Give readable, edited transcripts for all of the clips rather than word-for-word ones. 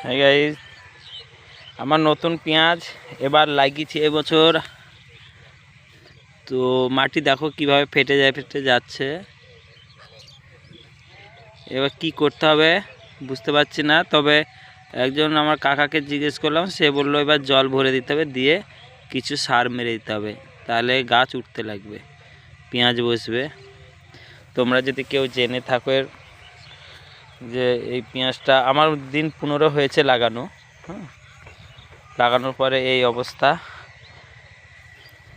Hi guys, আমার নতুন পেঁয়াজ এবার লাগিয়েছি এবছর। তো মাটি দেখো কিভাবে ফেটে যাচ্ছে। এবার কি করতে হবে বুঝতে পারছি না, তবে একজন আমার কাকাকে জিজ্ঞেস করলাম, সে বললো এবার জল ভরে দিতে হবে, দিয়ে কিছু সার মেরে দিতে হবে, তাহলে গাছ উঠতে লাগবে, পেঁয়াজ বসবে। তোমরা যদি কেউ জেনে থাকো যে এই পেঁয়াজটা আমার দিন 15 হয়েছে লাগানো, লাগানোর পরে এই অবস্থা।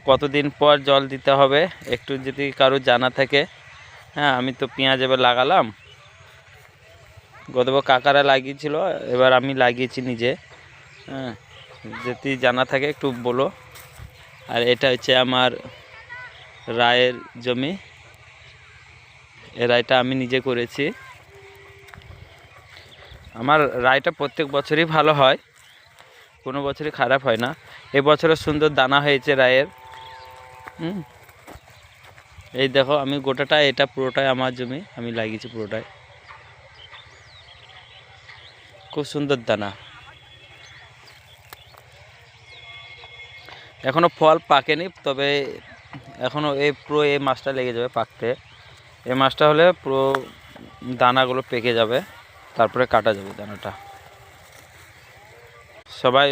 কতদিন পর জল দিতে হবে একটু যদি কারো জানা থাকে। আমি তো পেঁয়াজ এবার লাগালাম, গতবার কাকারা লাগিয়েছিল, এবার আমি লাগিয়েছি নিজে। যদি জানা থাকে একটু বলো। আর এটা হচ্ছে আমার রায়ের জমি, এই রায়টা আমি নিজে করেছি। আমার রায়টা প্রত্যেক বছরই ভালো হয়, কোনো বছরই খারাপ হয় না। এবছরও সুন্দর দানা হয়েছে রায়ের। এই দেখো, আমি গোটাটা, এটা পুরোটাই আমার জমি, আমি লাগিয়েছি পুরোটাই। খুব সুন্দর দানা। এখনো ফল পাকেনি, তবে এখনো পুরো এই মাছটা লেগে যাবে পাকতে। এই মাছটা হলে পুরো দানাগুলো পেকে যাবে, তারপরে কাটা যাবে দানাটা।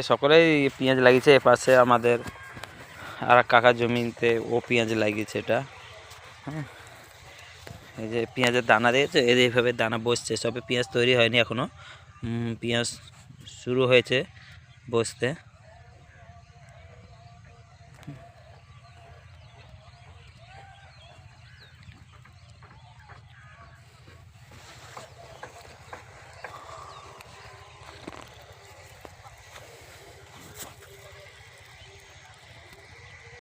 সকলেই পেঁয়াজ লাগিয়েছে। এ পাশে আমাদের আর কাকার জমিতে ও পেঁয়াজ লাগিয়েছে এটা। এই যে পেঁয়াজের দানা দিয়েছে, এইভাবে দানা বসছে, সবে পেঁয়াজ তৈরি হয়নি এখনো, পেঁয়াজ শুরু হয়েছে বসতে।